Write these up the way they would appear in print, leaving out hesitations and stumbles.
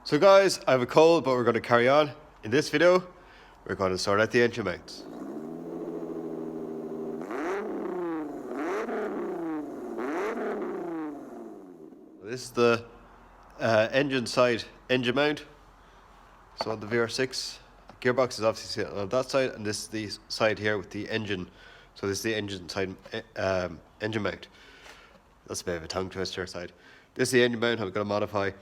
So guys, I have a cold, but we're going to carry on. In this video, we're going to sort out the engine mounts. This is the engine side engine mount. So on the VR6, the gearbox is obviously sitting on that side, and this is the side here with the engine. So this is the engine side engine mount. That's a bit of a tongue twister side. This is the engine mount I'm going to modify.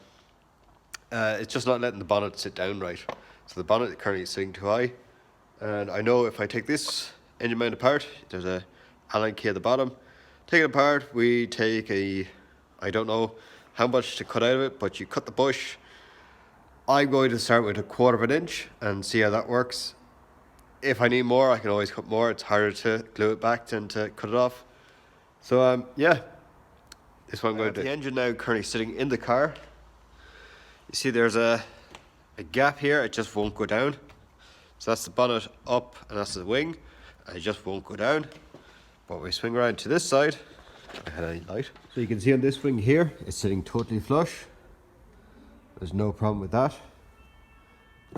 It's just not letting the bonnet sit down right. So the bonnet currently is sitting too high. And I know if I take this engine mount apart, there's a Allen key at the bottom. Take it apart, we take I don't know how much to cut out of it, but you cut the bush. I'm going to start with 1/4 of an inch and see how that works. If I need more, I can always cut more. It's harder to glue it back than to cut it off. So yeah, this is what I'm going to do. The engine now currently sitting in the car. You see there's a gap here, it just won't go down. So that's the bonnet up and that's the wing, and it just won't go down. But we swing around to this side, I had any light. So you can see on this wing here, it's sitting totally flush. There's no problem with that.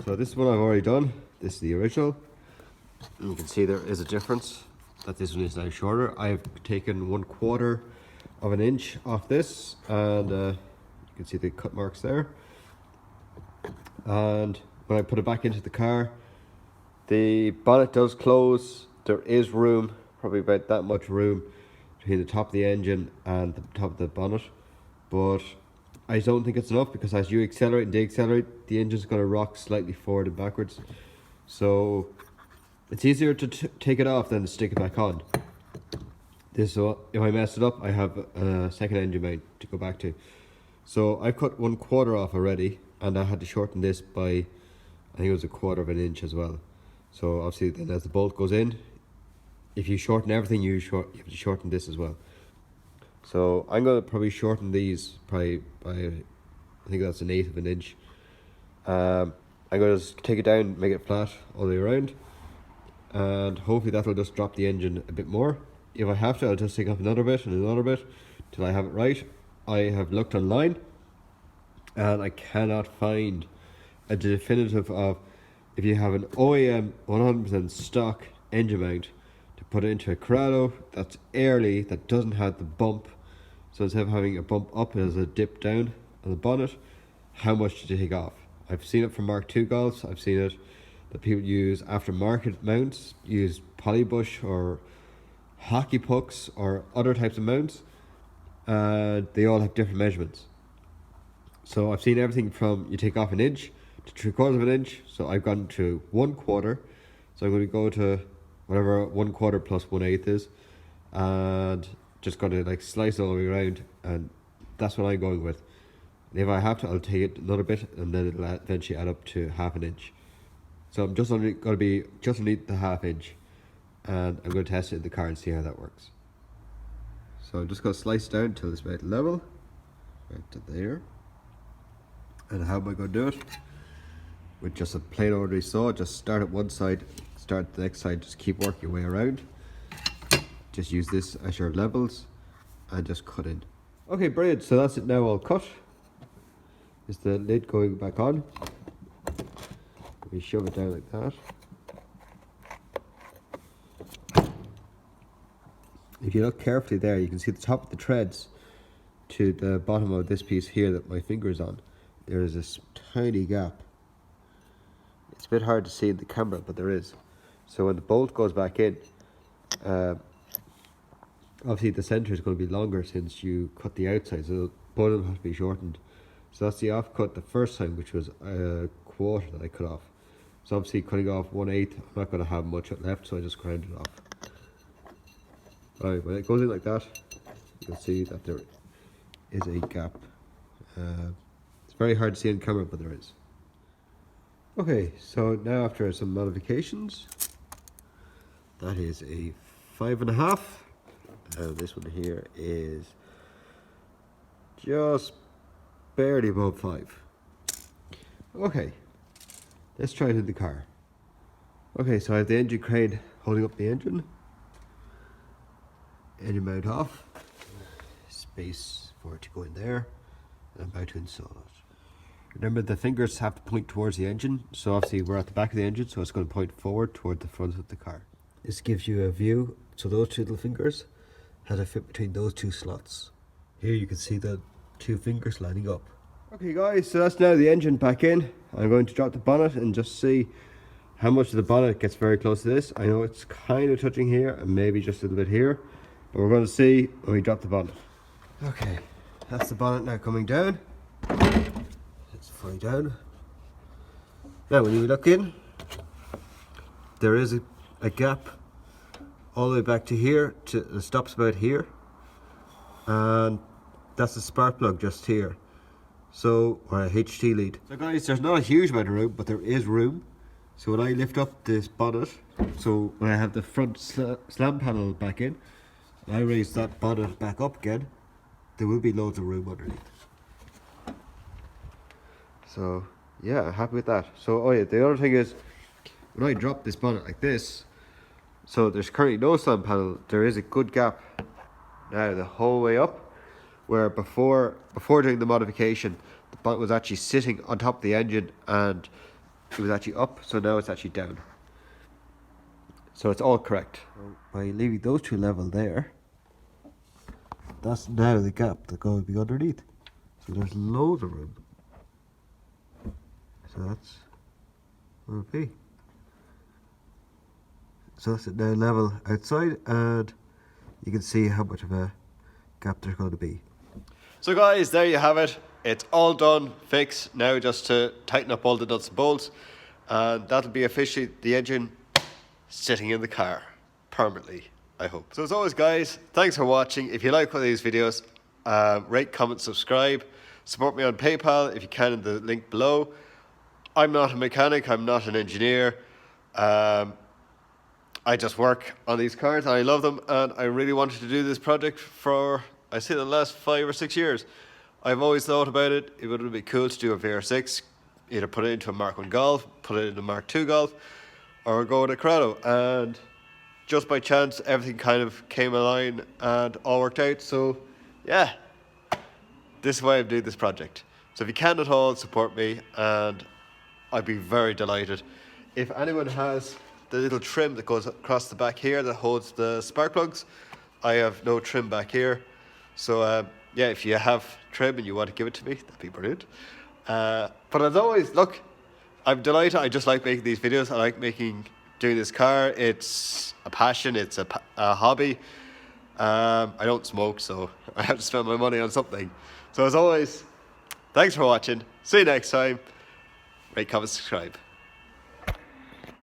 So this one I've already done, this is the original. And you can see there is a difference, that this one is now shorter. I've taken 1/4 of an inch off this, and you can see the cut marks there. And when I put it back into the car, the bonnet does close. There is room, probably about that much room between the top of the engine and the top of the bonnet, but I don't think it's enough, because as you accelerate and deaccelerate, the engine's going to rock slightly forward and backwards. So it's easier to take it off than to stick it back on. This, if I mess it up, I have a second engine mount to go back to. So I've cut 1/4 off already, and I had to shorten this by, I think it was 1/4 of an inch as well. So obviously then as the bolt goes in, if you shorten everything, you have to shorten this as well. So I'm going to probably shorten these probably by, I think that's 1/8 of an inch. I'm going to take it down, make it flat all the way around, and hopefully that will just drop the engine a bit more. If I have to, I'll just take off another bit and another bit till I have it right. I have looked online and I cannot find a definitive of, if you have an OEM 100% stock engine mount to put it into a Corrado that's early, that doesn't have the bump, so instead of having a bump up, it has a dip down on the bonnet, how much to take off. I've seen it from Mark II golfs. I've seen it that people use aftermarket mounts, use polybush or hockey pucks or other types of mounts, and they all have different measurements. So I've seen everything from you take off 1 inch to 3/4 of an inch. So I've gone to 1/4. So I'm going to go to whatever 1/4 plus 1/8 is, and just going to like slice all the way around, and that's what I'm going with. And if I have to, I'll take it another bit, and then it'll eventually add up to 1/2 inch. So I'm just only going to be just underneath the 1/2 inch, and I'm going to test it in the car and see how that works. So I'm just going to slice down till it's about level, right to there. And how am I going to do it? With just a plain ordinary saw, just start at one side, start the next side, just keep working your way around. Just use this as your levels and just cut in. Okay, brilliant. So that's it now all cut. Is the lid going back on? We shove it down like that. If you look carefully there, you can see the top of the treads to the bottom of this piece here that my finger is on. There is this tiny gap. It's a bit hard to see in the camera, but there is. So when the bolt goes back in, obviously the center is going to be longer since you cut the outside, so both of them have to be shortened. So that's the off cut the first time, which was 1/4 that I cut off. So obviously cutting off 1/8, I'm not going to have much left, so I just ground it off. Alright, when it goes in like that, you'll see that there is a gap. It's very hard to see on camera, but there is. Okay, so now after some modifications, that is a 5.5. This one here is just barely above 5. Okay, let's try it in the car. Okay, so I have the engine crane holding up the engine mount off, space for it to go in there, and I'm about to install it. Remember, the fingers have to point towards the engine, so obviously we're at the back of the engine, so it's going to point forward toward the front of the car. This gives you a view, so those two little fingers had to fit between those two slots. Here you can see the two fingers lining up. Okay guys, so that's now the engine back in. I'm going to drop the bonnet and just see how much of the bonnet gets very close to this. I know it's kind of touching here and maybe just a little bit here, but we're going to see when we drop the bonnet. Okay, that's the bonnet now coming down. It's fully down. Now when you look in, there is a gap all the way back to here, it stops about here, and that's the spark plug just here. So, or a HT lead. So guys, there's not a huge amount of room, but there is room. So when I lift up this bonnet, so when I have the front slam panel back in, and I raise that bonnet back up again, there will be loads of room underneath. So yeah, happy with that. So oh yeah, the other thing is, when I drop this bonnet like this, so there's currently no slam panel, there is a good gap now the whole way up, where before doing the modification, the bonnet was actually sitting on top of the engine and it was actually up, so now it's actually down. So it's all correct. By leaving those two level there, that's now the gap that's going to be underneath. So there's loads of room. So that's where it'll be. So that's it now level outside, and you can see how much of a gap there's going to be. So guys, there you have it. It's all done, fixed. Now just to tighten up all the nuts and bolts, and that'll be officially the engine sitting in the car permanently, I hope. So as always guys, thanks for watching. If you like one of these videos, rate, comment, subscribe. Support me on PayPal if you can in the link below. I'm not a mechanic, I'm not an engineer. I just work on these cars and I love them, and I really wanted to do this project for, I say, the last 5 or 6 years. I've always thought about it. It would be cool to do a VR6, either put it into a Mark 1 Golf, put it into a Mark 2 Golf, or go with a Corrado. And just by chance, everything kind of came aligned and all worked out. So yeah, this is why I'm doing this project. So if you can at all, support me, and I'd be very delighted. If anyone has the little trim that goes across the back here that holds the spark plugs, I have no trim back here. So yeah, if you have trim and you want to give it to me, that'd be brilliant. But as always, look, I'm delighted. I just like making these videos. I like doing this car. It's a passion. It's a hobby. I don't smoke, so I have to spend my money on something. So as always, thanks for watching. See you next time. Rate, comment, subscribe.